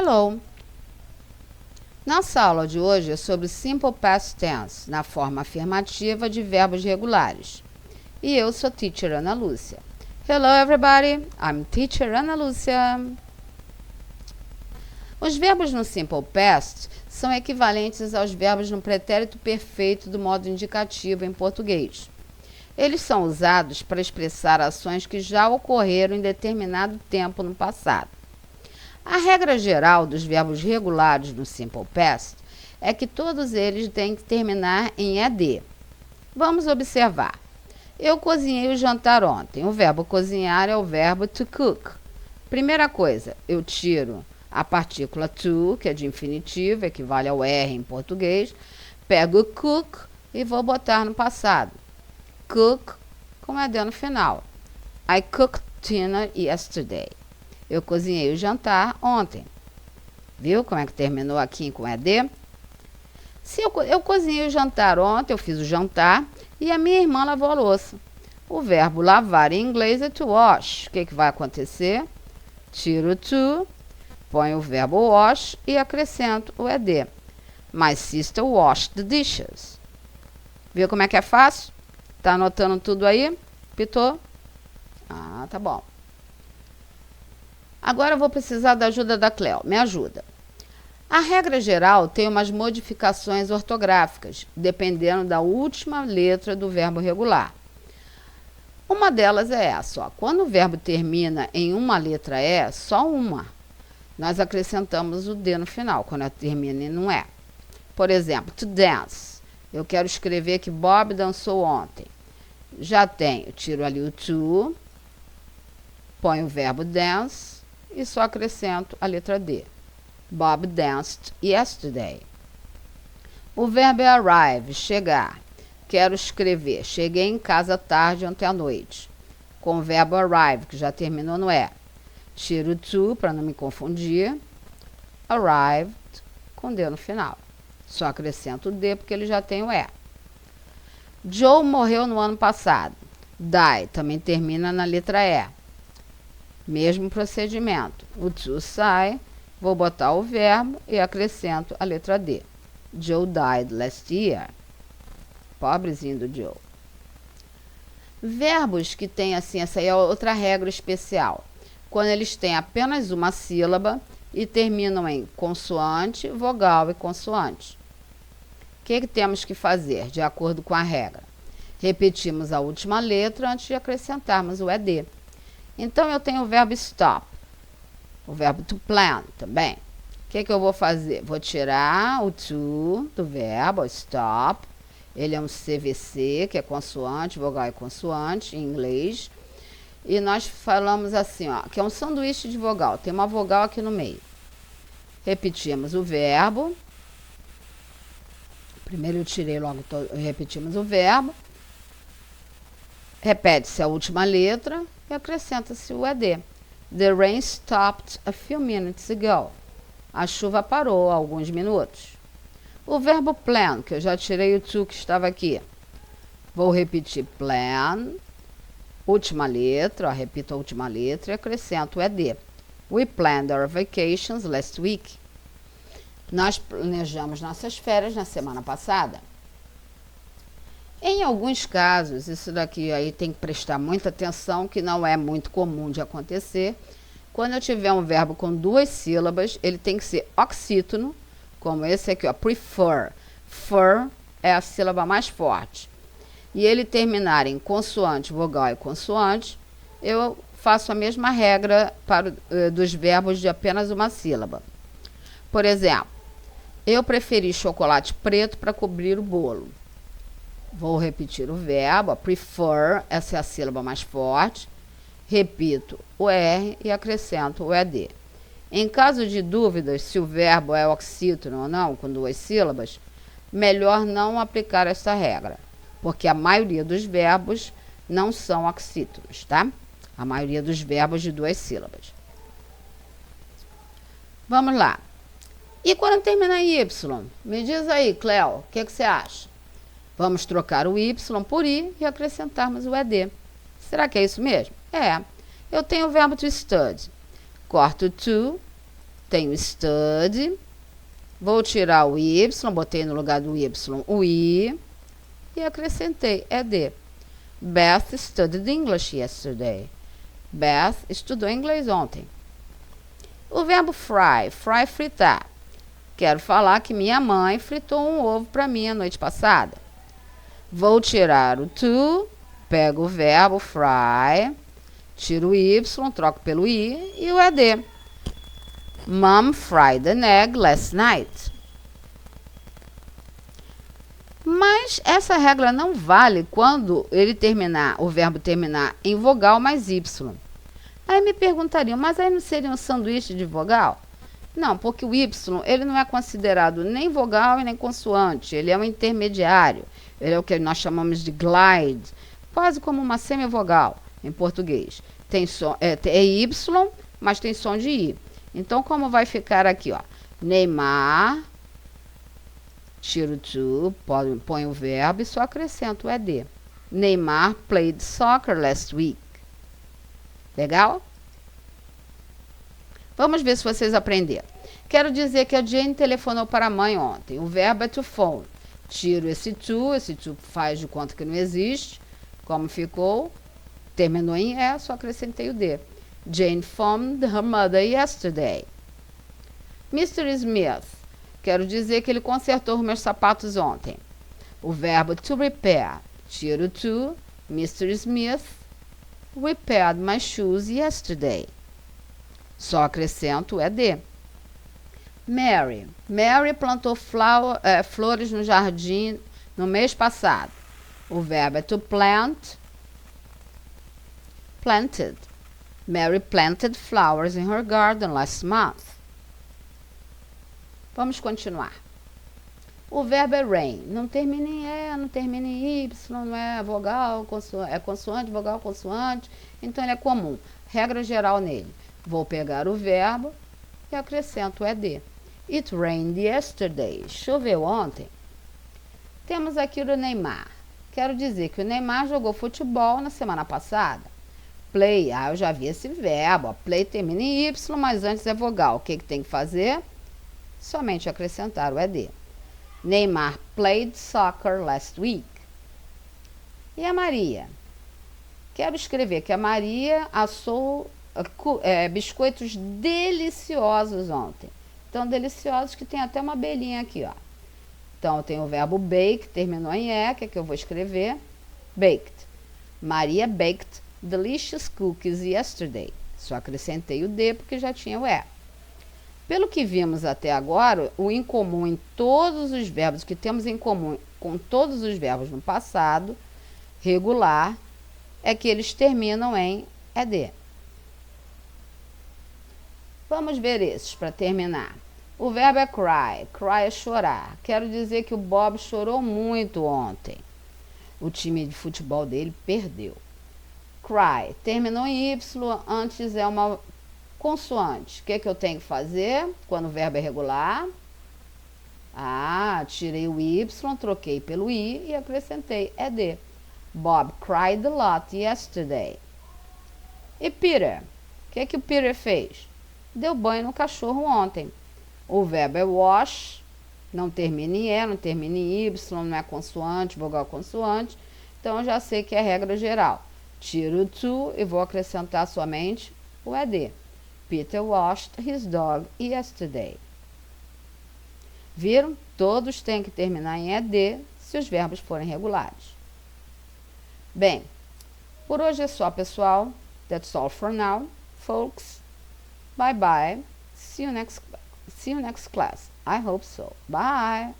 Hello! Nossa aula de hoje é sobre Simple Past Tense, na forma afirmativa de verbos regulares. E eu sou Teacher Ana Lúcia. Hello everybody, I'm Teacher Ana Lúcia. Os verbos no Simple Past são equivalentes aos verbos no pretérito perfeito do modo indicativo em português. Eles são usados para expressar ações que já ocorreram em determinado tempo no passado. A regra geral dos verbos regulares no Simple Past é que todos eles têm que terminar em ED. Vamos observar. Eu cozinhei o jantar ontem. O verbo cozinhar é o verbo to cook. Primeira coisa, eu tiro a partícula to, que é de infinitivo, equivale ao R em português, pego o cook e vou botar no passado. Cook com ED no final. I cooked dinner yesterday. Eu cozinhei o jantar ontem. Viu como é que terminou aqui com ED? Se eu cozinhei o jantar ontem, eu fiz o jantar e a minha irmã lavou a louça. O verbo lavar em inglês é to wash. O que vai acontecer? Tiro o to, ponho o verbo wash e acrescento o ED. My sister washed the dishes. Viu como é que é fácil? Tá anotando tudo aí? Pitou? Ah, tá bom. Agora eu vou precisar da ajuda da Cleo. Me ajuda. A regra geral tem umas modificações ortográficas, dependendo da última letra do verbo regular. Uma delas é essa, ó. Quando o verbo termina em uma letra E, só uma, nós acrescentamos o D no final, quando ela termina em um E. Por exemplo, to dance. Eu quero escrever que Bob dançou ontem. Já tenho, tiro ali o to, ponho o verbo dance, e só acrescento a letra D. Bob danced yesterday. O verbo é arrive, chegar. Quero escrever, cheguei em casa tarde ontem à noite. Com o verbo arrive, que já terminou no E. Tiro o to para não me confundir. Arrived, com D no final. Só acrescento o D porque ele já tem o E. Joe morreu no ano passado. Die, também termina na letra E. Mesmo procedimento. O to sai, vou botar o verbo e acrescento a letra D. Joe died last year. Pobrezinho do Joe. Verbos que têm assim, essa aí é outra regra especial. Quando eles têm apenas uma sílaba e terminam em consoante, vogal e consoante. O que temos que fazer de acordo com a regra? Repetimos a última letra antes de acrescentarmos o ED. Então, eu tenho o verbo stop, o verbo to plan também. O que eu vou fazer? Vou tirar o to do verbo, stop. Ele é um CVC, que é consoante, vogal e consoante, em inglês. E nós falamos assim, ó, que é um sanduíche de vogal. Tem uma vogal aqui no meio. Repetimos o verbo. Primeiro eu tirei logo, repetimos o verbo. Repete-se a última letra e acrescenta-se o ED. The rain stopped a few minutes ago. A chuva parou há alguns minutos. O verbo plan, que eu já tirei o to que estava aqui. Vou repetir plan, última letra, ó, repito a última letra e acrescento o ED. We planned our vacations last week. Nós planejamos nossas férias na semana passada. Em alguns casos, isso daqui aí tem que prestar muita atenção, que não é muito comum de acontecer. Quando eu tiver um verbo com duas sílabas, ele tem que ser oxítono, como esse aqui, ó, prefer. Fur é a sílaba mais forte. E ele terminar em consoante, vogal e consoante, eu faço a mesma regra para dos verbos de apenas uma sílaba. Por exemplo, eu preferi chocolate preto para cobrir o bolo. Vou repetir o verbo, prefer, essa é a sílaba mais forte. Repito o R e acrescento o ED. Em caso de dúvidas se o verbo é oxítono ou não, com duas sílabas, melhor não aplicar esta regra, porque a maioria dos verbos não são oxítonos, tá? A maioria dos verbos de duas sílabas. Vamos lá. E quando termina em Y? Me diz aí, Cleo, o que você acha? Vamos trocar o Y por I e acrescentarmos o ED. Será que é isso mesmo? É. Eu tenho o verbo to study. Corto o to, tenho study. Vou tirar o Y, botei no lugar do Y o I e acrescentei ED. Beth studied English yesterday. Beth estudou inglês ontem. O verbo fry, fritar. Quero falar que minha mãe fritou um ovo para mim a noite passada. Vou tirar o to, pego o verbo fry, tiro o Y, troco pelo I e o ED. Mom fried an egg last night. Mas essa regra não vale quando o verbo terminar em vogal mais Y. Aí me perguntariam, mas aí não seria um sanduíche de vogal? Não, porque o Y ele não é considerado nem vogal e nem consoante. Ele é um intermediário. Ele é o que nós chamamos de glide, quase como uma semivogal em português. Tem som, é Y, mas tem som de I. Então, como vai ficar aqui, ó? Neymar, tiro to, põe o verbo e só acrescento o ED. Neymar played soccer last week. Legal? Vamos ver se vocês aprenderam. Quero dizer que a Jane telefonou para a mãe ontem. O verbo é to phone. Tiro esse to faz de conta que não existe. Como ficou? Terminou em E, só acrescentei o D. Jane phoned her mother yesterday. Mr. Smith. Quero dizer que ele consertou meus sapatos ontem. O verbo to repair. Tiro to. Mr. Smith repaired my shoes yesterday. Só acrescento o ED. Mary. Mary plantou flores no jardim no mês passado. O verbo é to plant. Planted. Mary planted flowers in her garden last month. Vamos continuar. O verbo é rain. Não termina em E, não termina em Y, não é vogal, é consoante, vogal, consoante. Então, ele é comum. Regra geral nele. Vou pegar o verbo e acrescento o ED. It rained yesterday. Choveu ontem. Temos aqui o Neymar. Quero dizer que o Neymar jogou futebol na semana passada. Play, eu já vi esse verbo. Play termina em Y, mas antes é vogal. O que tem que fazer? Somente acrescentar o ED. Neymar played soccer last week. E a Maria? Quero escrever que a Maria assou biscoitos deliciosos ontem. Tão deliciosos que tem até uma abelhinha aqui, ó. Então, tem o verbo bake, terminou em E, que é que eu vou escrever? Baked. Maria baked delicious cookies yesterday. Só acrescentei o D porque já tinha o E. Pelo que vimos até agora, o incomum em todos os verbos, que temos em comum com todos os verbos no passado, regular, é que eles terminam em ED. Vamos ver esses para terminar. O verbo é cry. Cry é chorar. Quero dizer que o Bob chorou muito ontem. O time de futebol dele perdeu. Cry. Terminou em Y, antes é uma consoante. O que eu tenho que fazer quando o verbo é regular? Tirei o Y, troquei pelo I e acrescentei ED. Bob cried a lot yesterday. E Peter? O que o Peter fez? Deu banho no cachorro ontem. O verbo é wash, não termina em E, não termina em Y, não é consoante, vogal consoante. Então, eu já sei que é regra geral. Tiro o to e vou acrescentar somente o ED. Peter washed his dog yesterday. Viram? Todos têm que terminar em ED se os verbos forem regulares. Bem, por hoje é só, pessoal. That's all for now, folks. Bye bye. See you next class. I hope so. Bye.